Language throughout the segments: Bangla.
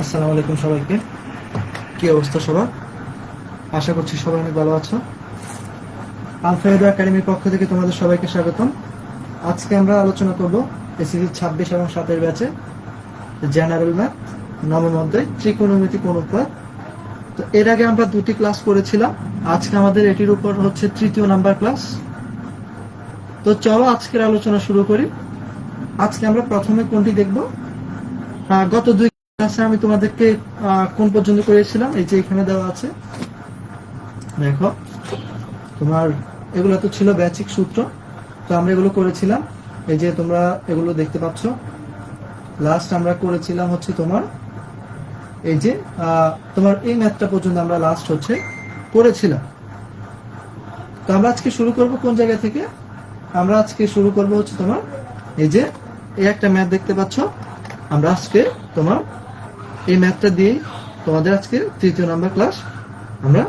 আসসালামু আলাইকুম সবাইকে। কি অবস্থা সবার? আশা করছি সবাই অনেক ভালো আছো। আলফায়েদা একাডেমির পক্ষ থেকে তোমাদের সবাইকে স্বাগতম। আজকে আমরা আলোচনা করব এসএসসি 26 এবং 7 ব্যাচে জেনারেল ম্যাথ নবম অধ্যায় ত্রিকোণমিতিক অনুপাত। তো এর আগে আমরা দুটি ক্লাস করেছিলাম, আজকে আমাদের এটির উপর হচ্ছে তৃতীয় নাম্বার ক্লাস। তো চলো আজকের আলোচনা শুরু করি। আজকে আমরা প্রথমে কোনটি দেখব? গত দুই ক্লাসে আমি তোমাদেরকে কোন পর্যন্ত করেছিলাম, এই যে এখানে দেওয়া আছে দেখো, তোমার এগুলো তো ছিল বেসিক সূত্র। তো আমরা এগুলো করেছিলাম, এই যে তোমরা এগুলো দেখতে পাচ্ছ। লাস্ট আমরা করেছিলাম হচ্ছে তোমার এই যে তোমার এই ম্যাথটা পর্যন্ত আমরা লাস্ট হচ্ছে করেছিলাম। তো আমরা আজকে শুরু করব কোন জায়গা থেকে? আমরা আজকে শুরু করব হচ্ছে তোমার এই যে এই একটা ম্যাথ দেখতে পাচ্ছ। আমরা আজকে তোমার এই ম্যাথটা দিয়ে তোমাদের আজকে তৃতীয় নাম্বার ক্লাস আমরা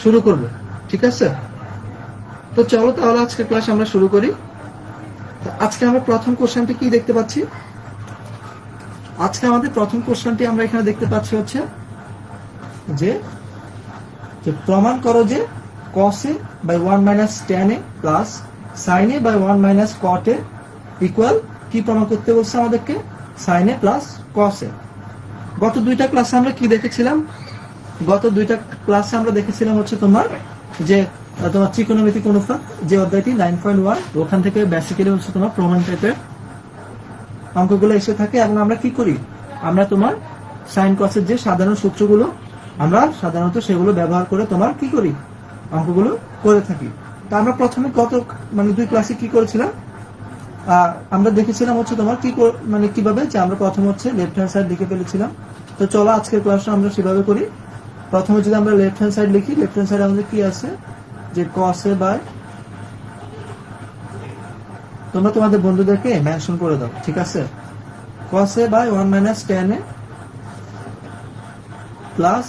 শুরু করব, ঠিক আছে? তো চলো তাহলে আজকে ক্লাস আমরা শুরু করি। আজকে আমরা প্রথম কোশ্চেনটি কি দেখতে পাচ্ছি? আজকে আমাদের প্রথম কোশ্চেনটি আমরা এখানে দেখতে পাচ্ছি হচ্ছে যে প্রমাণ করো যে cos a by 1 minus tan a plus sin a by 1 minus cot a equal, কি প্রমাণ করতে বলছে আমাদেরকে? sin a plus cos a। গত দুইটা ক্লাসে আমরা কি দেখেছিলাম? গত দুইটা ক্লাসে আমরা দেখেছিলাম হচ্ছে তোমার যে তোমার ত্রিকোণমিতিক অনুপাত যে অধ্যায়টি 9.1, ওখান থেকে বেসিক্যালি হচ্ছে তোমার প্রমাণ টাইপের অঙ্কগুলো এসে থাকে। এবং আমরা কি করি? আমরা তোমার সাইন কসের যে সাধারণ সূত্রগুলো আমরা সাধারণত সেগুলো ব্যবহার করে তোমার কি করি? অঙ্কগুলো করে থাকি। তা আমরা প্রথমে গত দুই ক্লাসে কি করেছিলাম? আমরা দেখেছিলাম হচ্ছে তোমার কি কিভাবে যে আমরা প্রথম হচ্ছে লেফট হ্যান্ড সাইড লিখে ফেলেছিলাম। তো চলো আজকের ক্লাসটা আমরা সেভাবে করি। প্রথমে যদি আমরা লেফট হ্যান্ড সাইড লিখি, লেফট হ্যান্ড সাইড আমাদের কি আছে যে cos a বাই, তোমরা তোমাদের বন্ধুদেরকে মেনশন করে দাও, ঠিক আছে? cos a by 1 minus tan a plus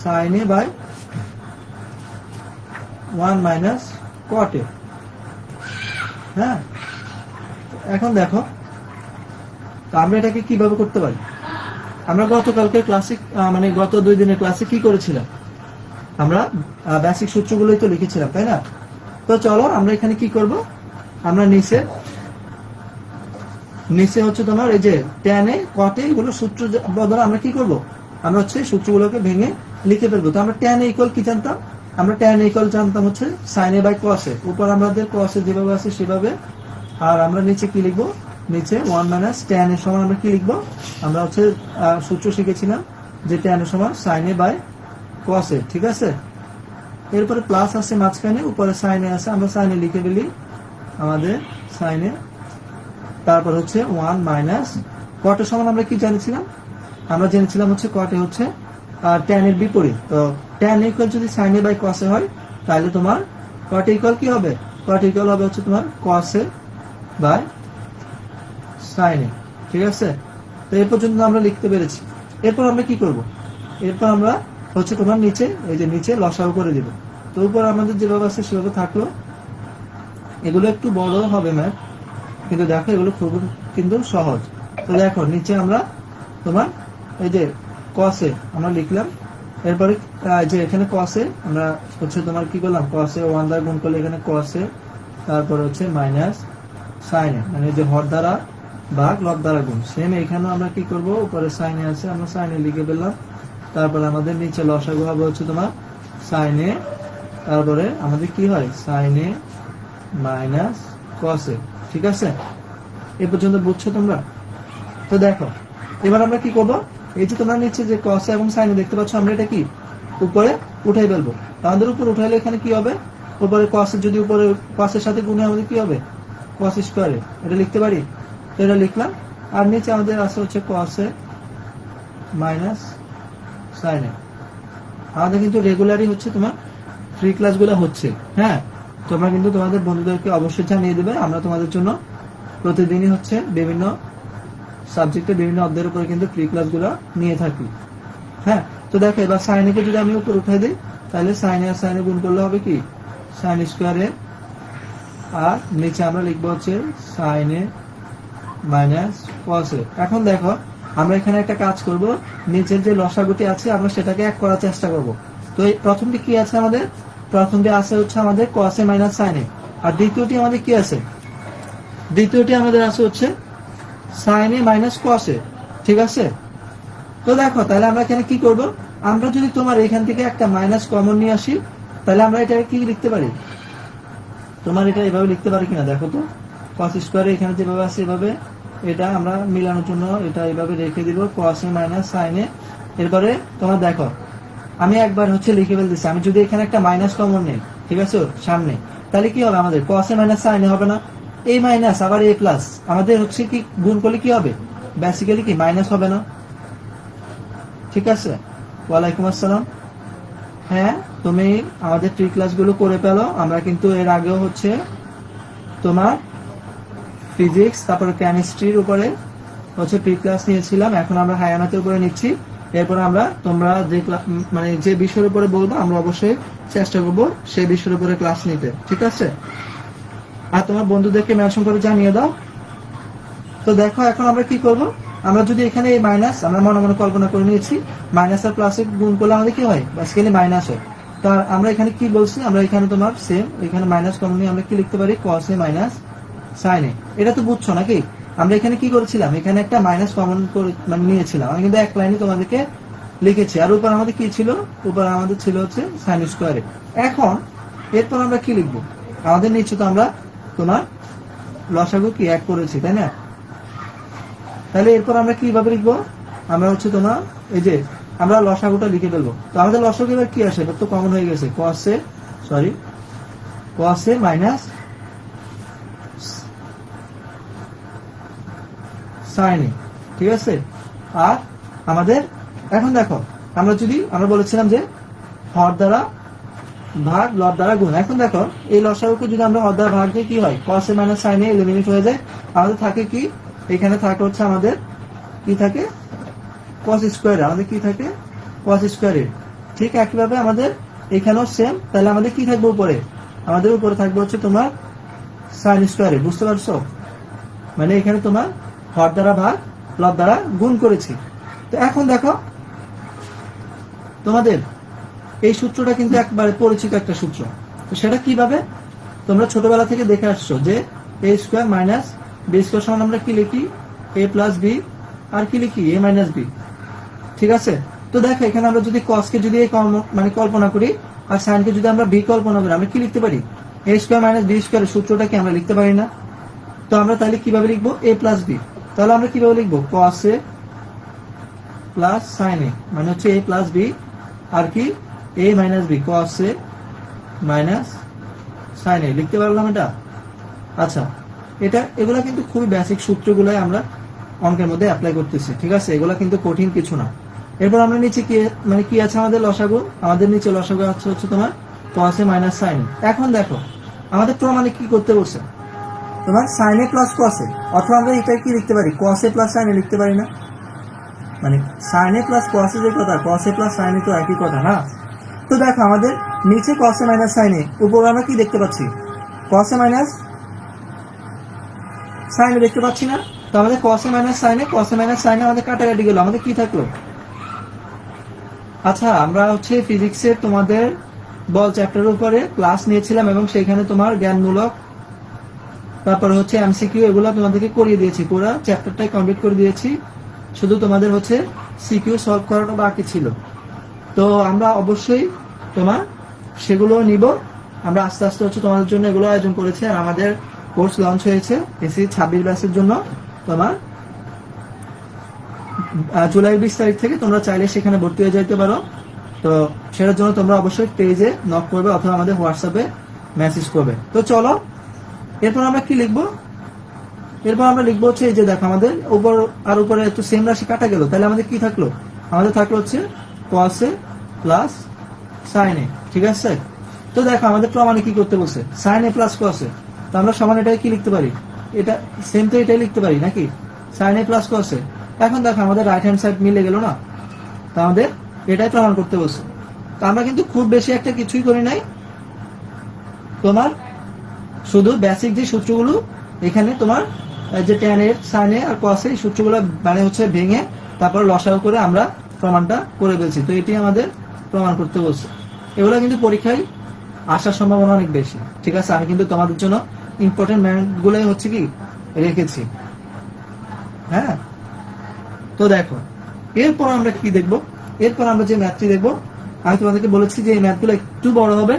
sin a by 1 minus cot a। হ্যাঁ, এখন দেখো আমরা এটাকে কিভাবে করতে পারি? আমরা গতকালকে ক্লাসে গত দুই দিনের ক্লাসে কি করেছিলাম? আমরা বেসিক সূত্রগুলোই তো লিখেছিলাম, তাই না? তো চলো আমরা এখানে কি করব? আমরা নিচে হচ্ছে তোমার এই যে tan a cot a এগুলো সূত্র বদলে আমরা কি করব? আমরা হচ্ছে সূত্রগুলোকে ভেঙে লিখে ফেলবো। তো আমরা tan a ইকুয়াল কি জানতাম? আমরা tan a ইকুয়াল জানতাম হচ্ছে sin a by cos a। উপর আমাদের cos a যেভাবে আছে সেভাবে, আর আমরা নিচে কি লিখবো? নিচে 1 minus tan a সমান আমরা কি লিখবো? আমরা হচ্ছে সূত্র শিখেছিলাম যে tan a সমান sin a by cos a, ঠিক আছে? এরপরে প্লাস আছে মাঝখানে, উপরে sin a আছে, আমরা sin a লিখে ফেলি আমাদের sin a। তারপর হচ্ছে 1 minus cot a সমান আমরা কি জেনেছিলাম? আমরা জেনেছিলাম হচ্ছে cot a হচ্ছে tan এর বিপরীত। তো tan a ইকুয়াল যদি sin a by cos a হয়, তাহলে তোমার cot a ইকুয়াল কি হবে? cot a ইকুয়াল হবে হচ্ছে তোমার cos a by sin a, ঠিক আছে? তো এই পর্যন্ত আমরা লিখতে পেরেছি। এরপর আমরা কি করব? এরপর আমরা হচ্ছে তোমার নিচে এই যে নিচে লসাগু করে দিব। তো উপর আমাদের যেভাবে আছে সেভাবে থাকলো। এগুলো একটু বড় হবে ম্যাথ, কিন্তু দেখো এগুলো খুব কিন্তু সহজ। তো দেখো নিচে আমরা তোমার এই যে cos a আমরা লিখলাম। এরপরে যে এখানে cos a আমরা হচ্ছে তোমার কি করলাম? cos a 1 দ্বারা গুণ করলে এখানে cos a, তারপর হচ্ছে মাইনাস sin a, মানে যে হর দ্বারা ভাগ লব দ্বারা গুণ। সেম এখানেও আমরা কি করব? উপরে sin a আছে, আমরা sin a লিখে ফেললাম। তারপরে আমাদের নিচে লসাগু হবে হচ্ছে তোমার sin a, তারপরে আমাদের কি হয়? sin a minus cos a, ঠিক আছে? এই পর্যন্ত বুঝছো তোমরা? তো দেখো এবার আমরা কি করব? এই যে তোমরা নিচে যে cos a এবং sin a দেখতে পাচ্ছ, আমরা এটা কি উপরে উঠাই ফেলবো। আমাদের উপর উঠাইলে এখানে কি হবে? উপরে cos a যদি উপরে cos এর সাথে গুণে আমাদের কি হবে? cos square. এটা লিখতে পারি, তো এটা লিখলাম। আর নিচে আমাদের আছে হচ্ছে cos a minus sin a। আমাদের কিন্তু রেগুলারই হচ্ছে তোমার ফ্রি ক্লাসগুলো হচ্ছে। হ্যাঁ, তোমরা কিন্তু তোমাদের বন্ধুদেরকে অবশ্যই জানিয়ে দেবে। আমরা তোমাদের জন্য প্রতিদিনই হচ্ছে বিভিন্ন সাবজেক্টে বিভিন্ন অধ্যায়ের উপরে কিন্তু ফ্রি ক্লাসগুলো নিয়ে থাকি। হ্যাঁ, তো দেখো এবার sin a কে যদি আমি উপর উঠাই দিই, তাহলে sin a আর sin a গুণ করলে হবে কি? sin স্কয়ার a, আর নিচে আমরা লিখবো হচ্ছে sin a minus cos a। এখন দেখো আমরা এখানে একটা কাজ করব, নিচের যে লসাগুটি আছে আমরা সেটাকে এক করার চেষ্টা করব। তো এই প্রথমটি কি আছে আমাদের? প্রথমটি আছে হচ্ছে আমাদের cos a minus sin a, আর দ্বিতীয়টি আমাদের কি আছে? দ্বিতীয়টি আমাদের আছে হচ্ছে sin a minus cos a। ঠিক আছে, তো দেখো তাহলে আমরা এখানে কি করব, আমরা যদি তোমার এখান থেকে একটা মাইনাস কমন নিয়ে আসি, তাহলে আমরা এটাকে কি লিখতে পারি? তোমার এটা এভাবে লিখতে পারি কিনা দেখো তো। cos স্কয়ারে এখানে যেভাবে আছে এভাবে, এটা আমরা মিলানোর জন্য এটা এভাবে রেখে দিব cos a minus sin a। এরপরে তোমার দেখো আমি একবার হচ্ছে লিখে ফেলতেছি, আমি যদি এখানে একটা মাইনাস কমন নেই, ঠিক আছে সামনে, তাহলে কি হবে আমাদের? cos a minus sin a হবে না? এই মাইনাস আবার a প্লাস আমাদের হচ্ছে কি গুণ করলে কি হবে? বেসিক্যালি কি মাইনাস হবে না? ঠিক আছে, ওয়ালাইকুম আসসালাম। হ্যাঁ, তুমি আমাদের প্রি ক্লাসগুলো করে ফেলো। আমরা কিন্তু এর আগেও হচ্ছে তোমার ফিজিক্স তারপরে কেমিস্ট্রির উপরে হচ্ছে প্রি ক্লাস নিয়েছিলাম, এখন আমরা হায়ানাতের উপরে নিচ্ছি। এরপর আমরা তোমরা যে মানে যে বিষয়ের উপরে বলবো আমরা অবশ্যই চেষ্টা করবো সেই বিষয়ের উপরে ক্লাস নিতে, ঠিক আছে? আর তোমার বন্ধুদেরকে মেনশন করে জানিয়ে দাও। তো দেখো এখন আমরা কি করব, আমরা যদি এখানে এই মাইনাস আমরা মনে মনে কল্পনা করে নিয়েছি, মাইনাস আর প্লাসে গুণ করলে আমাদের কি হয়? বেসিক্যালি মাইনাস হয়। তো আমরা এখানে কি বলছি, আমরা এখানে তোমার সেম এখানে মাইনাস কমন নিয়ে আমরা কি লিখতে পারি? cos a minus sin a। এটা তো বুঝছো নাকি? আমরা এখানে কি করেছিলাম, এখানে একটা মাইনাস কমন করে মানে নিয়েছিলাম, আমি কিন্তু এক লাইনে তোমাদেরকে লিখেছি। আর উপর আমাদের কি ছিল? উপর আমাদের ছিল হচ্ছে sin স্কয়ারে। এখন এরপর আমরা কি লিখবো? আমাদের নিচে তো আমরা তোমার লসাগু কি এক করেছি, তাই না? তাহলে এরপর আমরা কিভাবে লিখবো? আমরা হচ্ছে তোমার এই যে আমরা লসাগুটা লিখে ফেলবো। তো আমাদের লসাগু এবার কি আসে? এবার তো কমন হয়ে গেছে cos a minus sin a, ঠিক আছে? আর আমাদের এখন দেখো আমরা যদি আমরা বলেছিলাম যে হর দ্বারা ভাগ লব দ্বারা গুণ। এখন দেখো এই লসাগুকে যদি আমরা হর দ্বারা ভাগ দিই কি হয়? cos a minus sin a eliminate হয়ে যায়। আমাদের থাকে কি? এখানে থাকে হচ্ছে আমাদের কি থাকে? cos স্কয়ারে। আমাদের কি থাকে? cos স্কয়ারে। ঠিক একইভাবে আমাদের এখানেও সেম। তাহলে আমাদের কি থাকবে উপরে? আমাদের উপরে থাকবে হচ্ছে তোমার sin স্কয়ারে। বুঝতে পারছো? মানে এখানে তোমার হর দ্বারা ভাগ লব দ্বারা গুণ করেছি। তো এখন দেখো তোমাদের এই সূত্রটা কিন্তু একবারে পরিচিত একটা সূত্র। তো সেটা কিভাবে? তোমরা ছোটবেলা থেকে দেখে আসছো যে a square minus B square সমান আমরা কি লিখি? a প্লাস বি, আর কি লিখি? a minus B. ঠিক আছে, তো দেখো এখানে আমরা যদি cos কে যদি মানে কল্পনা করি আর sin কে যদি আমরা b কল্পনা করি, আমরা কি লিখতে পারি? a স্কয়ার মাইনাস বি স্কয়ারের সূত্রটা কি আমরা লিখতে পারি না? তো আমরা তাহলে কিভাবে লিখবো? a plus B. তাহলে আমরা কিভাবে লিখবো? cos a plus sin a মানে হচ্ছে a প্লাস বি, আর কি a minus B, cos a minus sin a লিখতে পারলাম এটা। আচ্ছা, এগুলা কিন্তু খুবই বেসিক সূত্রগুলাই আমরা অঙ্কের মধ্যে অ্যাপ্লাই করতেছি, ঠিক আছে? এগুলা কিন্তু কঠিন কিছু না। এরপর আমরা নিচে কি মানে কি আছে আমাদের লসাগু? আমাদের নিচে লসাগু আছে হচ্ছে তোমার cos a minus sin a। এখন দেখো আমাদের প্রমাণে কি করতে বলছে? তোমার sin a plus cos a, অথবা আমরা এটা কি লিখতে পারি? cos a plus sin a লিখতে পারি না? মানে sin a plus cos a যে কথা, cos a plus sin a তো একই কথা না? তো দেখো আমাদের নিচে cos a minus sin a, উপরে আমরা কি দেখতে পাচ্ছি? cos a minus sin a দেখতে পাচ্ছি না? তো আমাদের cos a minus sin a, cos a minus sin a আমাদের কাটাকাটি গেল, আমাদের কি থাকলো? আচ্ছা, আমরা হচ্ছে ফিজিক্সে তোমাদের বল চ্যাপ্টারের উপরে ক্লাস নিয়েছিলাম এবং সেখানে তোমার জ্ঞানমূলক তারপরে হচ্ছে এমসিকিউ এগুলো তোমাদেরকে করিয়ে দিয়েছি, পুরো চ্যাপ্টারটাই কমপ্লিট করে দিয়েছি। শুধু তোমাদের হচ্ছে সিকিউ সলভ করানো বাকি ছিল। তো আমরা অবশ্যই তোমার সেগুলো নিব। আমরা আস্তে আস্তে হচ্ছে তোমাদের জন্য এগুলো আয়োজন করেছি। আর আমাদের কোর্স লঞ্চ হয়েছে এসি 26 ব্যাচের জন্য। তোমার জুলাই 20 তারিখ থেকে তোমরা চাইলে সেখানে ভর্তি হয়ে যাইতে পারো। তো সেটার জন্য তোমরা অবশ্যই পেজে নক করবে অথবা আমাদের হোয়াটসঅ্যাপে মেসেজ করবে। তো চলো এরপর আমরা কি লিখবো? এরপর আমরা লিখবো হচ্ছে এই যে দেখো আমাদের উপর আর উপরে একটু সেম রাশি কাটা গেল, তাহলে আমাদের কি থাকলো? আমাদের থাকলো হচ্ছে cos a plus sin a, ঠিক আছে? তো দেখো আমাদের প্রমাণে কি করতে বলছে? sin a plus cos a। তো আমরা সমান এটাই কি লিখতে পারি? এটা সেম তো এটাই লিখতে পারি নাকি? sin a plus cos a। এখন দেখো আমাদের রাইট হ্যান্ড সাইড মিলে গেল না? তো আমাদের এটাই প্রমাণ করতে বলছে। তো আমরা কিন্তু খুব বেশি একটা কিছুই করি নাই, তোমার শুধু বেসিক যে সূত্রগুলো এখানে তোমার যে tan a sin a R cos a এই সূত্রগুলো মানে হচ্ছে ভেঙে তারপর লসাগু করে আমরা প্রমাণটা করে ফেলছি। তো এটি আমাদের প্রমাণ করতে বলছে। এগুলো কিন্তু পরীক্ষায় আসার সম্ভাবনা অনেক বেশি। ঠিক আছে, আমি কিন্তু তোমাদের জন্য ইম্পর্টেন্ট ম্যাথ গুলোই হচ্ছে কি রেখেছি। হ্যাঁ, তো দেখো এরপর আমরা কি দেখব, এরপর আমরা যে ম্যাথটি দেখব, আমি তোমাদেরকে বলেছি যে এই ম্যাথগুলো একটু বড় হবে।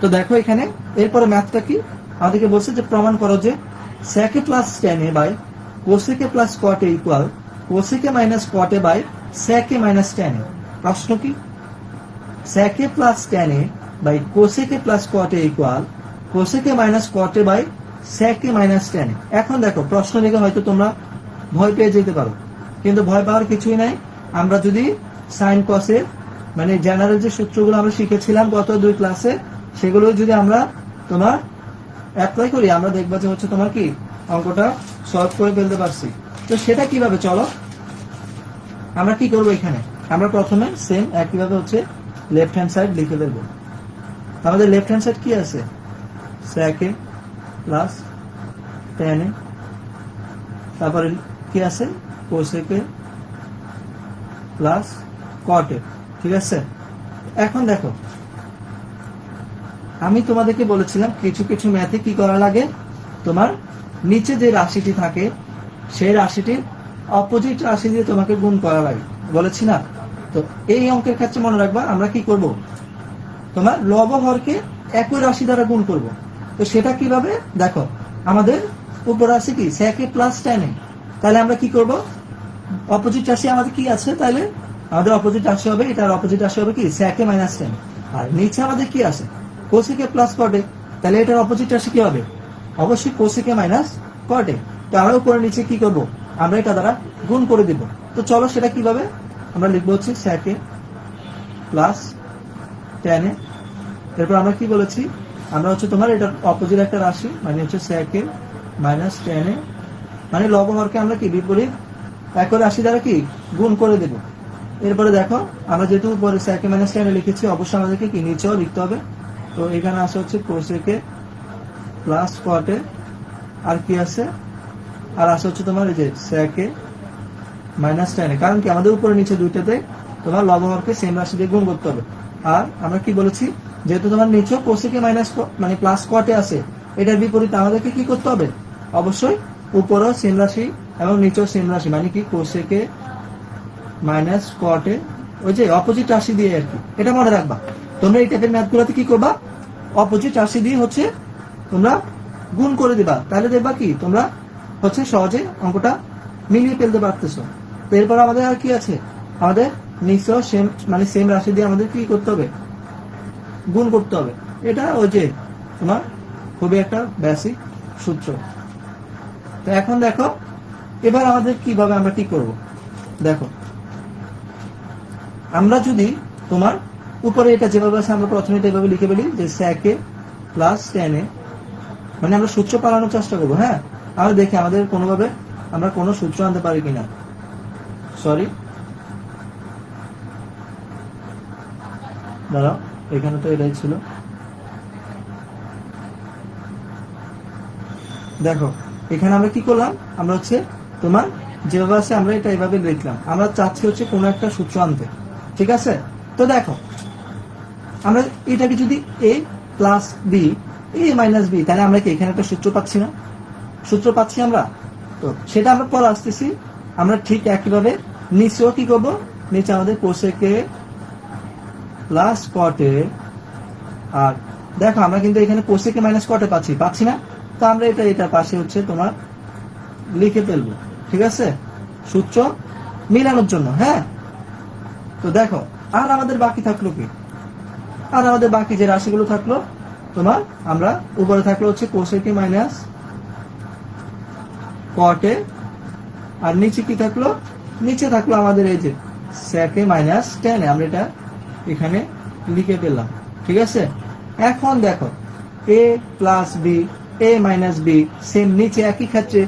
তো দেখো এখানে এরপরে ম্যাথটা কি আমাদেরকে বলছে যে প্রমাণ করো যে sec a plus tan a by cosec a plus cot a equal cosec a minus cot a by sec a minus tan a। প্রশ্ন কি, sec a plus tan a by cosec a plus cot a equal cosec a minus cot a by sec a minus tan a। এখন দেখো প্রশ্ন দেখে হয়তো তোমরা ভয় পেয়ে যেতে পারো, কিন্তু ভয় পাওয়ার কিছুই নাই। আমরা যদি সাইন কস এর মানে জেনারেল যে সূত্রগুলো আমরা শিখেছিলাম গত 2 ক্লাসে, সেগুলো যদি আমরা তোমার অ্যাপ্লাই করি, আমরা দেখবো যে হচ্ছে তোমার কি অঙ্কটা সলভ করে ফেলতে পারছি। তো সেটা কিভাবে, চলো আমরা কি করবো। এখানে আমরা প্রথমে সেম একইভাবে হচ্ছে লেফট হ্যান্ড সাইড লিখে ফেলবো। আমাদের লেফট হ্যান্ড সাইড কি আছে, sec a plus tan a, তারপরে কি আছে cosec a plus cot a। ঠিক আছে, এখন দেখো আমি তোমাদেরকে বলেছিলাম কিছু কিছু ম্যাথে কি করা লাগে, তোমার নিচে যে রাশিটি থাকে সেই রাশিটির অপোজিট রাশি দিয়ে তোমাকে গুণ করা লাগে, বলেছি না? তো এই অঙ্কের ক্ষেত্রে মনে রাখবা আমরা কি করব, তোমার লব হরকে একই রাশি দ্বারা গুণ করব। তো সেটা কিভাবে দেখো, আমাদের উপর রাশি কি sec a plus tan a, তাহলে আমরা কি করব, অপোজিট রাশি আমাদের কি আছে, তাহলে আমাদের অপোজিট রাশি হবে, এটার অপোজিট রাশি হবে কি sec a মাইনাস tan। আর নিচে আমাদের কি আছে cosec a plus cot a, তাহলে এটার অপোজিট রাশি কি হবে, অবশ্যই cosec a minus cot a। তো আমরা উপরে নিচে কি করব, আমরা এটা দ্বারা গুণ করে দিব। তো চলো সেটা কিভাবে আমরা লিখবো, হচ্ছে sec a plus tan a। এরপর আমরা কি বলেছি, আমরা হচ্ছে তোমার এটার অপোজিট একটা রাশি মানে হচ্ছে sec a minus tan a, মানে লব হরকে আমরা কি বিপরীত একই রাশি দ্বারা কি গুণ করে দেব। এরপরে দেখো আমরা যেহেতু উপরে sec a minus tan a লিখেছি, অবশ্যই আমাদেরকে কি নিচেও লিখতে হবে। তো এখানে আসে হচ্ছে cosec a plus cot a, আর কি আছে, আর আসে হচ্ছে তোমার এই যে sec a minus tan a। কারণ কি আমাদের উপরে নিচে দুইটাতে তোমার লব হরকে সেম রাশি দিয়ে গুণ করতে হবে। আর আমরা কি বলেছি, যেহেতু তোমার নিচেও cosec a মাইনাস মানে প্লাস cot a আছে, এটার বিপরীতে আমাদেরকে কি করতে হবে, অবশ্যই উপরেও সেম রাশি এবং নিচেও সেম রাশি মানে কি cosec a minus cot a, ওই যে অপোজিট রাশি দিয়ে আর কি। এটা মনে রাখবা, তোমরা এই টাইপের ম্যাথগুলোতে কি করবা, অপোজিট রাশি দিয়ে হচ্ছে তোমরা গুণ করে দিবা, তাহলে দেখবা কি তোমরা হচ্ছে সহজে অঙ্কটা মিলিয়ে ফেলতে পারতেছো। তো এরপর আমাদের আর কি আছে, আমাদের নিচেও সেম মানে সেম রাশি দিয়ে আমাদের কি করতে হবে, গুণ করতে হবে। এটা ওই যে তোমার খুবই একটা বেসিক সূত্র। তো এখন দেখো এবার আমাদের কিভাবে আমরা কি করব, দেখো আমরা যদি তোমার উপরে এটা যেভাবে আছে আমরা প্রথমে এটা এভাবে লিখে বলি যে sec a plus tan a, মানে আমরা সূত্র পালানোর চেষ্টা করবো। হ্যাঁ, আমরা দেখি আমাদের কোনোভাবে আমরা কোনো সূত্র আনতে পারি কিনা। সরি দাঁড়াও, এখানে তো এটাই ছিল। দেখো এখানে আমরা কি করলাম, আমরা হচ্ছে তোমার যেভাবে আছে আমরা এটা এভাবে লিখলাম, আমরা চাচ্ছি হচ্ছে কোনো একটা সূত্র আনতে। ঠিক আছে, তো দেখো আমরা এটাকে যদি a plus B a minus B, তাহলে আমরা কি এখানে একটা সূত্র পাচ্ছি না, সূত্র পাচ্ছি আমরা। তো সেটা আমরা পরে আসতেছি। আমরা ঠিক একইভাবে নিচেও কি করবো, নিচে আমাদের cosec a plus cot a, আর দেখো আমরা কিন্তু এখানে cosec a minus cot a পাচ্ছি না, তো আমরা এটার পাশে হচ্ছে তোমার লিখে ফেলবো। ঠিক আছে, সূত্র মিলানোর জন্য। হ্যাঁ, তো দেখো আর আমাদের বাকি থাকলো কি, আর আমাদের বাকি যে রাশিগুলো থাকলো তোমার, আমরা উপরে থাকলো হচ্ছে cosec a minus cot a, আর নিচে কি থাকলো, নিচে থাকলো আমাদের এই যে sec a minus tan a, আমরা এটা এখানে লিখে পেলাম। ঠিক আছে, এখন দেখো a plus B a minus B, same নিচে একই ক্ষেত্রে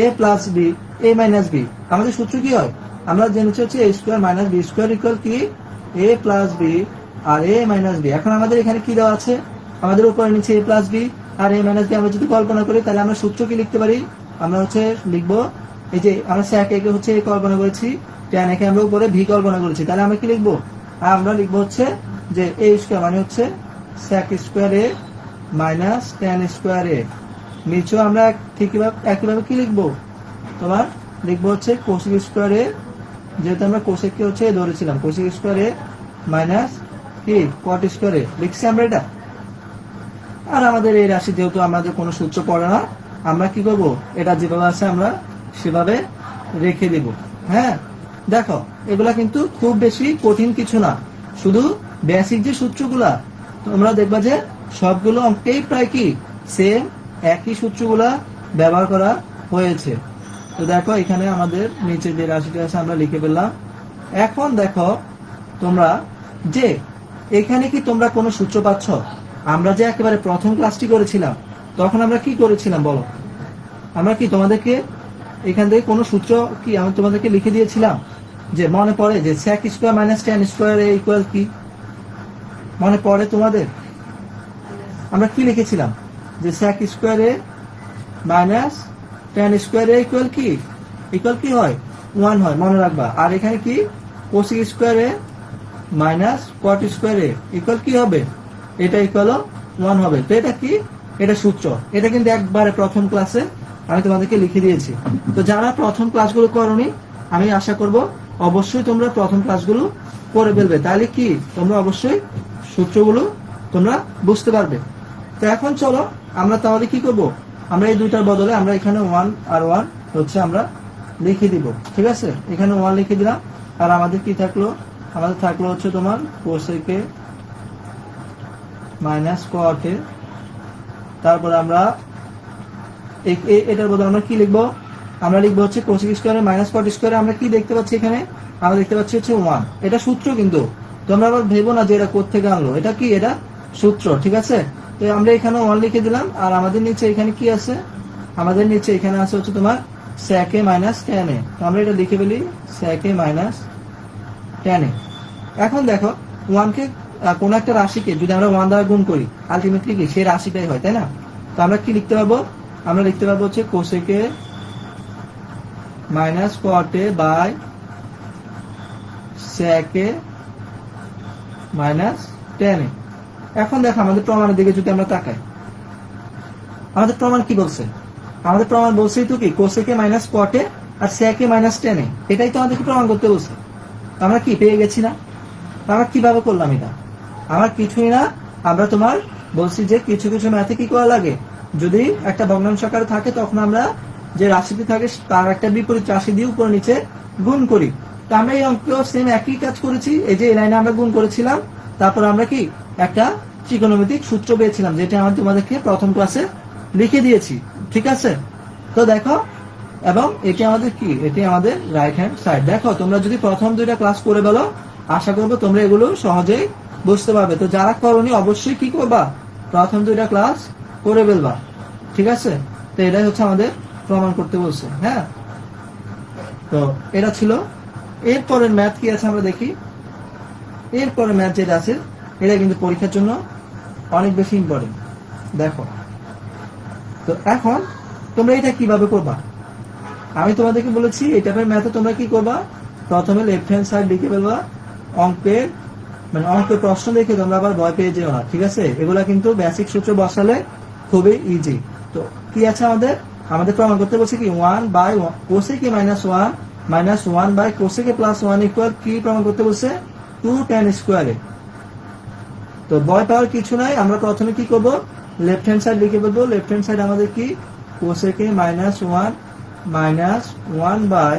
a plus B a minus B, আমাদের সূত্র কি হয়, আমরা জেনেছি হচ্ছে a square minus B square equal কি a প্লাস বি আর a মাইনাস বি। এখন আমাদের এখানে কি দেওয়া আছে, আমাদের উপরে নিচে a প্লাস বি আর a মাইনাস বি। আমরা যদি কল্পনা করি তাহলে আমরা সূত্র কি লিখতে পারি, আমরা হচ্ছে লিখবো এই যে আমরা sec a কে হচ্ছে a কল্পনা করেছি, tan a কে আমরা উপরে v কল্পনা করেছি, তাহলে আমরা কি লিখবো? আমরা লিখবো হচ্ছে যে a স্কয়ার মানে হচ্ছে sec square a minus tan square a। নিচেও আমরা একইভাবে কি লিখবো? তোমার লিখবো হচ্ছে cosec স্কয়ার a, যেহেতু আমরা cosec কে হচ্ছে ধরেছিলাম, cosec স্কয়ার a মাইনাস কি cot স্কয়ার a লিখছি আমরা এটা। আর আমাদের এই রাশি যেহেতু আমাদের কোনো সূত্র পড়ে না, আমরা কি করব? এটা যেভাবে আছে আমরা সেভাবে রেখে দেব। হ্যাঁ, দেখো এগুলা কিন্তু খুব বেশি কঠিন কিছু না, শুধু বেসিক যে সূত্রগুলা তোমরা দেখবা যে সবগুলো অঙ্কেই প্রায় কি সেম একই সূত্রগুলা ব্যবহার করা হয়েছে। তো দেখো এখানে আমাদের নিচে যে রাশিটা আছে আমরা লিখে ফেললাম। এখন দেখো তোমরা যে এখানে কি তোমরা কোনো সূত্র পাচ্ছ? আমরা যে একেবারে প্রথম ক্লাসটি করেছিলাম তখন আমরা কি করেছিলাম বলো? আমরা কি তোমাদেরকে এখান থেকে কোনো সূত্র কি আমি তোমাদেরকে লিখে দিয়েছিলাম? যে মনে পড়ে যে sec square minus tan square a equal কি? মনে পড়ে তোমাদের? আমরা কি লিখেছিলাম? যে sec square a minus tan square a equal কি? ইকুয়াল কি হয়? 1 হয়, মনে রাখবা। আর এখানে কি cosec square a minus cot square a equal কি হবে? এটা ইকুয়াল 1 হবে। তো এটা কি? এটা সূত্র। এটা কিন্তু একবারে প্রথম ক্লাসে আমি তোমাদেরকে লিখে দিয়েছি। তো যারা প্রথম ক্লাসগুলো করোনি, আমি আশা করব অবশ্যই তোমরা প্রথম ক্লাসগুলো করে ফেলবে, তাহলে কি তোমরা অবশ্যই সূত্রগুলো তোমরা বুঝতে পারবে। তো এখন চলো আমরা তাহলে কি করব? আমরা এই দুইটার বদলে আমরা এখানে 1 আর 1 হচ্ছে আমরা লিখে দিব। ঠিক আছে, এখানে 1 লিখে দিলাম। আর আমাদের কি থাকলো? আমাদের থাকলো হচ্ছে তোমার cosec a minus cot a। তারপর আমরা এটার বদলে আমরা কি লিখবো? আমরা লিখবো হচ্ছে cosec square minus cot square. আমরা কি দেখতে পাচ্ছি এখানে? আমরা দেখতে পাচ্ছি হচ্ছে 1। এটা সূত্র, কিন্তু তোমরা আবার ভেবো না যে এটা কোত্থেকে আনলো, এটা কি? এটা সূত্র। ঠিক আছে, তো আমরা এখানে 1 লিখে দিলাম। আর আমাদের নিচে এখানে কি আছে? আমাদের নিচে এখানে আছে হচ্ছে তোমার sec a minus tan a। তো আমরা এটা লিখে ফেলি sec a minus tan a। এখন দেখো 1 কে কোন একটা রাশিকে যদি আমরা 1 দ্বারা গুণ করি, আলটিমেটলি কি সেই রাশিটাই হয়, তাই না? তো আমরা কি লিখতে পারবো? আমরা লিখতে পারবো হচ্ছে cosec a minus cot a by sec a minus tan a। এখন দেখো আমাদের প্রমাণের দিকে যদি আমরা তাকাই, আমাদের প্রমাণ কি বলছে? আমাদের প্রমাণ বলছেই তো কি cosec a minus cot a আর sec a minus tan a, এটাই তো আমাদেরকে প্রমাণ করতে বলছে। আমরা কি পেয়ে গেছি না? আমরা কিভাবে করলাম এটা? আমরা কিছুই না, আমরা তোমার বলছি যে কিছু কিছু ম্যাথে কি করা লাগে, যদি একটা ভগ্নাংশ আকারে থাকে তখন আমরা যে রাশিটি থাকে তার একটা বিপরীত রাশি দিয়ে উপর নিচে গুণ করি। তো আমরা এই অঙ্কেও সেম একই কাজ করেছি। এই যে এই লাইনে আমরা গুণ করেছিলাম, তারপর আমরা কি একটা ত্রিকোণমিতিক সূত্র পেয়েছিলাম, যেটা আমি তোমাদেরকে প্রথম ক্লাসে লিখে দিয়েছি। ঠিক আছে, তো দেখো, এবং এটি আমাদের কি? এটি আমাদের রাইট হ্যান্ড সাইড। দেখো তোমরা যদি প্রথম দুইটা ক্লাস করে বলো, আশা করবো তোমরা এগুলো সহজেই বুঝতে পারবে। তো যারা করনি অবশ্যই কি করবা? প্রথম দুইটা ক্লাস করে ফেলবা। ঠিক আছে, তো এটাই হচ্ছে আমাদের প্রমাণ করতে বলছে। হ্যাঁ, তো এটা ছিল। এরপরের ম্যাথ কি আছে আমরা দেখি। এরপরে ম্যাথ যেটা আছে এটা কিন্তু পরীক্ষার জন্য অনেক বেশি ইম্পর্টেন্ট। দেখো, তো এখন তোমরা এটা কিভাবে করবা? আমি তোমাদেরকে বলেছি এই টাইপের ম্যাথে তোমরা কি করবা? প্রথমে লেফট হ্যান্ড সাইড লিখে ফেলবা। অঙ্কের প্রশ্ন দেখে তোমরা আবার ভয় পেয়ে যেও না। ঠিক আছে, এগুলা কিন্তু বেসিক সূত্র বসালে খুবই ইজি। তো কি আছে আমাদের প্রমাণ করতে বলছে কি 1 by cosec a minus 1 minus 1 by cosec a plus 1 equal কি প্রমাণ করতে বলছে? 2 tan স্কয়ার a। তো ভয় পাওয়ার কিছু নাই। আমরা প্রথমে কি করব? লেফট হ্যান্ড সাইড লিখে ফেলবো। লেফট হ্যান্ড সাইড আমাদের কি cosec a minus 1 minus 1 by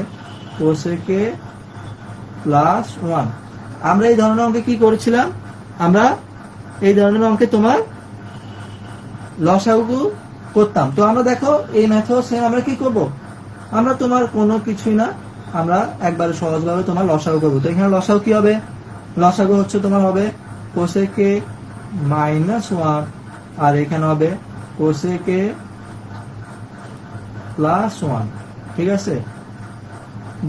cosec a plus 1। আমরা এই ধরনের অঙ্কে কি করেছিলাম? আমরা এই ধরনের অঙ্কে তোমার লসাগু করতাম। তো আমরা দেখো এই ম্যাথও সেম আমরা কি করব? আমরা তোমার কোনো কিছুই না, আমরা একবারে সহজভাবে তোমার লসাগু করবো। তো এখানে লসাগু কি হবে? লসাগু হচ্ছে তোমার হবে cosec a মাইনাস 1 আর এখানে হবে cosec a প্লাস 1। ঠিক আছে,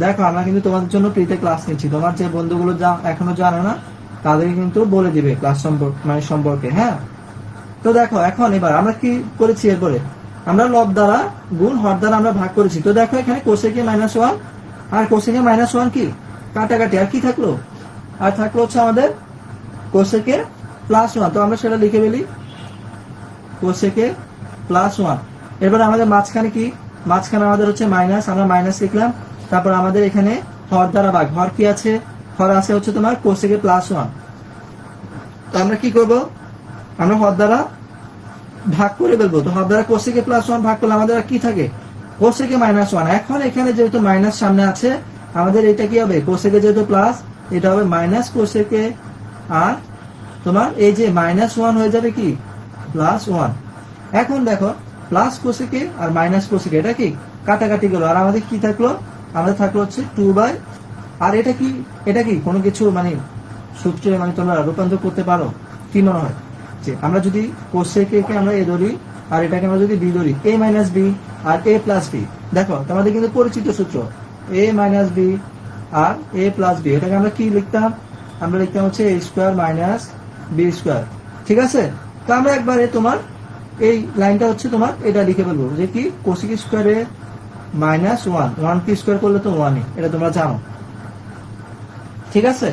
দেখো আমরা কিন্তু তোমাদের জন্য ফ্রিতে ক্লাস নিচ্ছি। তোমার যে বন্ধুগুলো এখনো জানে না তাদেরকে কিন্তু বলে দিবে ক্লাস সম্পর্কে, সম্পর্কে। হ্যাঁ, তো দেখো এখন এবার আমরা কি করেছি? এরপরে আমরা লব দ্বারা গুণ হর দ্বারা আমরা ভাগ করেছি। তো দেখো এখানে কোসেকে -1 আর কোসেকে -1 কি কাটাকাটি, আর কি থাকলো, আর থাকলো হচ্ছে আমাদের কোসেকে +1। তো আমরা সেটা লিখে ফেলি, কোসেকে +1। এবার আমাদের মাঝখানে কি, মাঝখানে আমাদের হচ্ছে মাইনাস, আমরা মাইনাস লিখলাম। তারপর আমাদের এখানে হর দ্বারা ভাগ, হর কি আছে, হর আছে হচ্ছে তোমার কোসেকে +1। তো আমরা কি করব, আমরা হর দ্বারা ভাগ করে ফেলবো। তো হর দ্বারা কোসেকে +1 ভাগ করলে আমাদের কি থাকে, কোসেকে -1। এখন এখানে যেহেতু মাইনাস সামনে আছে, আমাদের এটা কি হবে, কোসেকে যেহেতু প্লাস, এটা হবে মাইনাস কোসেকে, আর তোমার এই যে -1 হয়ে যাবে কি +1। এখন দেখো প্লাস কোসেকে আর মাইনাস কোসেকে এটা কি কাটাকাটি গেল, আর আমাদের কি থাকলো, আমাদের থাকলো হচ্ছে 2/, আর এটা কি, এটা কি কোনো কিছু মানে সূত্রে মানে তোমরা রূপান্তর করতে পারো কি মনে হয়, যে আমরা যদি কোসেকে কে আমরা এ ধরি আর এটাকে আমরা যদি বি ধরি, a - b R a + b, দেখো তোমাদের কিন্তু পরিচিত সূত্র a - b R a + b, এটাকে আমরা কি লিখতাম, আমরা লিখতাম হচ্ছে a² - b²। ঠিক আছে, তো আমরা একবারে তোমার এই লাইনটা হচ্ছে তোমার এটা লিখে ফেলবো, যে কি কোসেক স্কয়ারে -1, 1 কি স্কয়ার করলে তো 1ই, এটা তোমরা জানো। ঠিক আছে,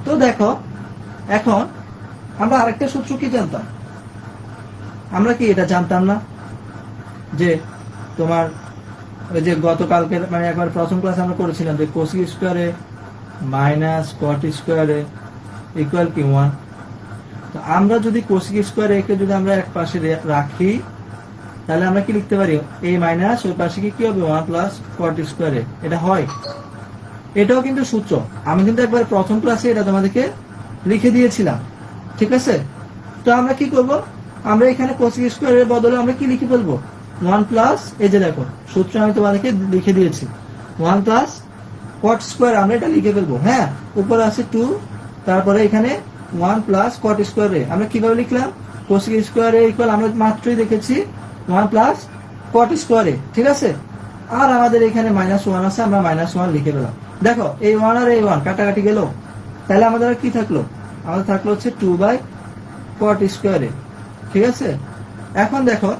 তো দেখো এখন আমরা আরেকটা সূত্র কি জানতাম, আমরা কি এটা জানতাম না, যে তোমার ওই যে গতকালকে মানে একবার প্রথম ক্লাস আমরা করেছিলাম যে কোসেক স্কয়ারে -কট স্কয়ারে ইকুয়াল কি 1। তো আমরা যদি কোসেক স্কয়ারে একে যদি আমরা এক পাশে রাখি, তাহলে আমরা কি লিখতে পারি, a মাইনাস ওই পাশে কি হবে 1 + কট স্কয়ারে, এটা হয়। এটাও কিন্তু সূত্র, আমি কিন্তু একবার প্রথম ক্লাসে এটা তোমাদেরকে লিখে দিয়েছিলাম। ঠিক আছে, তো আমরা কি করব, আমরা এখানে কোসেক স্কয়ারের বদলে আমরা কি লিখে ফেলবো, 1 + এই যে দেখো সূত্র আমি তোমাদেরকে লিখে দিয়েছি 1 + কট স্কয়ার, আমরা এটা লিখে ফেলবো। হ্যাঁ, উপরে আছে 2, তারপরে এখানে 1 + কট স্কয়ারে আমরা কিভাবে লিখলাম, কোসেক স্কয়ারে ইকুয়াল আমরা মাত্রই দেখেছি 1 + কট স্কয়ারে। ঠিক আছে, আর আমাদের এখানে -1 আছে, আমরা -1 লিখে পেলাম। দেখো এই 1 আর এই 1 কাটাকাটি গেল, তাহলে আমাদের কি থাকলো, আমাদের থাকলো হচ্ছে 2/কট স্কয়ারে। ঠিক আছে, এখন দেখো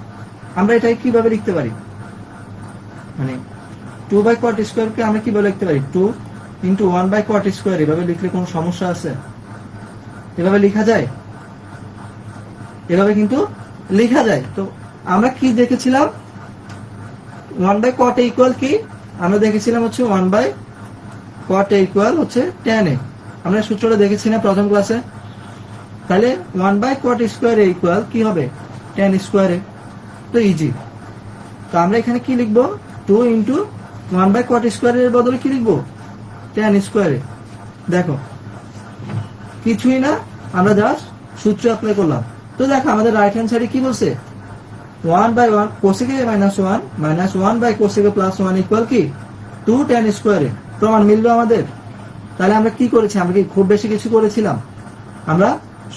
আমরা এটা কিভাবে লিখতে পারি, মানে 2/কট স্কয়ারকে আমরা কিভাবে লিখতে পারি, 2 × 1/কট স্কয়ার, এভাবে লিখলে কোনো সমস্যা আছে, এভাবে লেখা যায়, এভাবে কিন্তু লেখা যায়। তো আমরা কি দেখেছিলাম, 1/কট ইকুয়াল কি, আমরা দেখেছিলাম হচ্ছে 1/কট ইকুয়াল হচ্ছে tan a, আমরা সূত্রটা দেখেছি না প্রথম ক্লাসে। তাহলে 1/কট স্কয়ার ইকুয়াল কি হবে, tan স্কয়ারে। তো ইজি, তো আমরা এখানে কি লিখবো, 2 × 1/কট স্কয়ারের বদলে কি লিখবো, tan স্কয়ারে। দেখো কিছুই না, আমরা জাস্ট সূত্র অ্যাপ্লাই করলাম। তো দেখো আমাদের রাইট হ্যান্ড সাইডে কি বলছে, 1/1 কোসেকে -1 1/কোসেকে +1 ইকুয়াল কি 2 tan স্কয়ারে। প্রমাণ মিললো আমাদের। তাহলে আমরা কি করেছি, আমরা কি খুব বেশি কিছু করেছিলাম, আমরা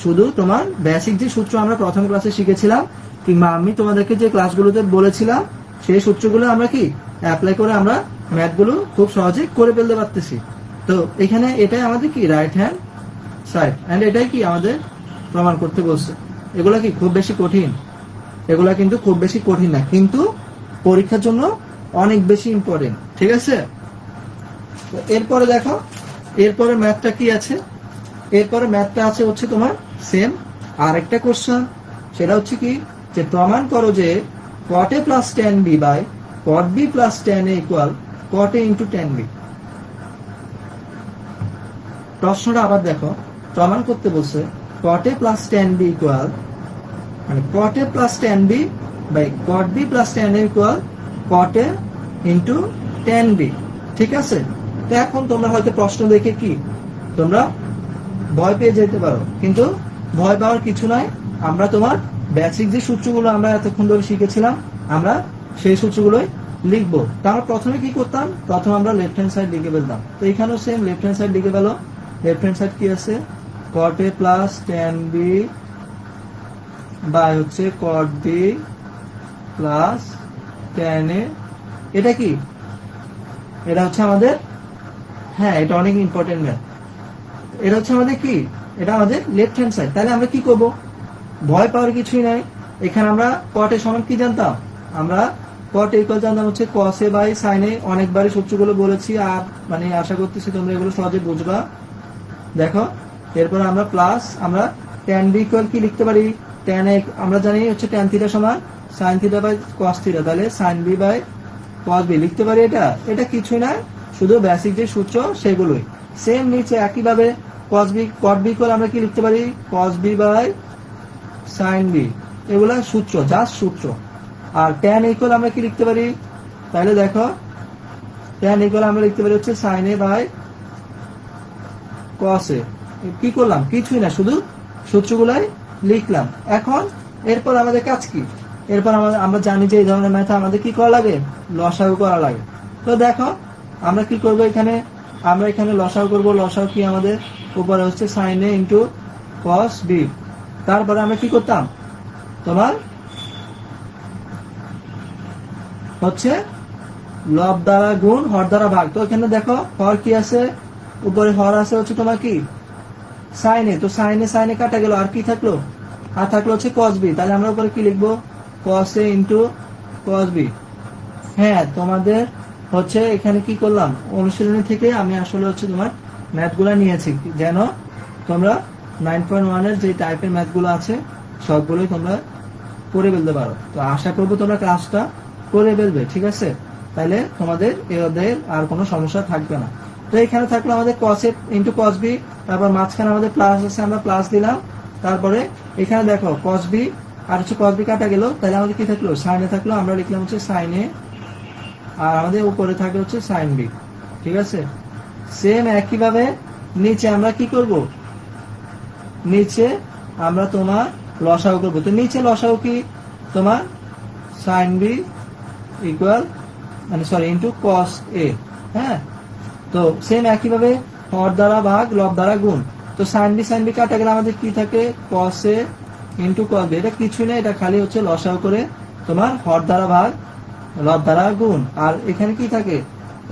শুধু তোমার বেসিক যে সূত্র আমরা প্রথম ক্লাসে শিখেছিলাম, কিংবা আমি তোমাদেরকে যে ক্লাসগুলোতে বলেছিলাম, সেই সূত্রগুলো আমরা কি অ্যাপ্লাই করে আমরা ম্যাথগুলো খুব সহজে করে ফেলতে পারতেছি। তো এখানে এটাই আমাদের কি রাইট হ্যান্ড সাইড, এন্ড এটাই কি আমাদের প্রমাণ করতে বলছে। এগুলা কি খুব বেশি কঠিন, এগুলা কিন্তু খুব বেশি কঠিন না, কিন্তু পরীক্ষার জন্য অনেক বেশি ইম্পর্টেন্ট। ঠিক আছে, তো এরপরে দেখো এরপরে ম্যাথটা কি আছে, এরপরে ম্যাথটা আছে হচ্ছে তোমার সেম আরেকটা কোশ্চেন, সেটা হচ্ছে কি, যে প্রমাণ করো যে cot a + tan b / cot b + tan a equal cot a × tan b। প্রশ্নটা আবার দেখো, প্রমাণ করতে বলছে cot a + tan b equal, মানে cot a + tan b / cot b + tan a equal cot a × tan b। ঠিক আছে, তো এখন তোমরা হয়তো প্রশ্ন দেখে কি তোমরা ভয় পেয়ে যেতে পারো, কিন্তু ভয় পাওয়ার কিছু নাই। আমরা তোমার বেসিক যে সূত্রগুলো আমরা এতক্ষণ ধরে শিখেছিলাম, আমরা সেই সূত্রগুলোই লিখবো। তো আমরা প্রথমে কি করতাম, প্রথমে আমরা লেফট হ্যান্ড সাইড লিখে ফেলতাম। তো এখানেও সেম লেফট হ্যান্ড সাইড লিখে ফেলো। লেফট হ্যান্ড সাইড কি আছে, cot a + tan b by হচ্ছে cot b + tan a, এটা কি, এটা হচ্ছে আমাদের, হ্যাঁ এটা অনেক ইম্পর্টেন্ট ম্যাথ, এটা হচ্ছে আমাদের কি, এটা আমাদের লেফট হ্যান্ড সাইড। তাহলে আমরা কি করব, ভয় পাওয়ার কিছুই নাই, এখানে আমরা cot a সমান কি জানতাম, আমরা cot a ইকুয়াল জানতাম হচ্ছে cos a by sin a, অনেকবারই সূত্রগুলো বলেছি আর মানে আশা করতেছি তোমরা এগুলো সহজে বুঝবা। দেখো এরপর আমরা প্লাস আমরা tan b ইকুয়াল কি লিখতে পারি, tan a আমরা জানি হচ্ছে tan থিটা সমান sin theta by cos theta, তাহলে sin b by cos b লিখতে পারি। এটা কিছুই না, শুধু বেসিক যে সূত্র সেগুলোই। সেম নিচে একইভাবে cos b cot b equal আমরা কি লিখতে পারি, cos b by sin b, এগুলা সূত্র, জাস্ট সূত্র। আর tan ইকুয়াল আমরা কি লিখতে পারি, তাহলে দেখো tan ইকুয়াল আমরা লিখতে পারি হচ্ছে sin a by cos a। কি করলাম, কিছুই না, শুধু সূত্রগুলাই লিখলাম। এখন এরপর আমাদের কাজ কি, এরপর আমরা জানি যে এই ধরনের ম্যাথ আমাদের কি করা লাগে, লসাগু করা লাগে। তো দেখো আমরা কি করব, আমরা এখানে লসাগু করব। লসাগু কি আমাদের উপরে হচ্ছে sin a into cos b, তারপরে আমরা কি করতাম তোমার হচ্ছে লব দ্বারা গুণ হর দ্বারা ভাগ। তো এখানে দেখো হর কি আছে, উপরে হর আছে হচ্ছে তোমার কি sin a, তো sin a কাটা গেল, আর কি থাকলো, আর থাকলো হচ্ছে cos b, তাহলে আমরা উপরে কি লিখবো cos a into cos b। হ্যাঁ তোমাদের হচ্ছে এখানে কি করলাম, অনুশীলনী থেকে আমি আসলে হচ্ছে তোমার ম্যাথগুলো নিয়েছি যেন তোমরা 9.1 এর যে টাইপের ম্যাথগুলো আছে সবগুলোই তোমরা করে ফেলতে পারো। তো আশা করবো তোমরা ক্লাসটা করে ফেলবে, ঠিক আছে, তাহলে তোমাদের এই অধ্যায়ের আর কোনো সমস্যা থাকবে না। তো এখানে থাকলো আমাদের cos a into cos b, তারপর মাঝখানে আমাদের প্লাস আছে, আমরা প্লাস দিলাম। তারপরে এখানে দেখো cos b আর হচ্ছে cos b কাটা গেল, তাহলে আমাদের কি থাকলো sin a থাকলো, আমরা লিখলাম হচ্ছে sin a, আর আমাদের উপরে থাকে হচ্ছে sin b, ঠিক আছে। সেম একইভাবে নিচে আমরা কি করব, নিচে আমরা তোমার লসাগু করব। তো নিচে লসাগু কি তোমার sin b ইকুয়াল মানে সরি ইন্টু cos a, হ্যাঁ। তো সেম একইভাবে হর দ্বারা ভাগ লব দ্বারা গুণ। তো sin b কাটা গেলে আমাদের কি থাকে cos a into cos b, এটা কিছুই না, এটা খালি হচ্ছে লসাগু করে তোমার হর দ্বারা ভাগ লব দ্বারা গুণ। আর এখানে কি থাকে,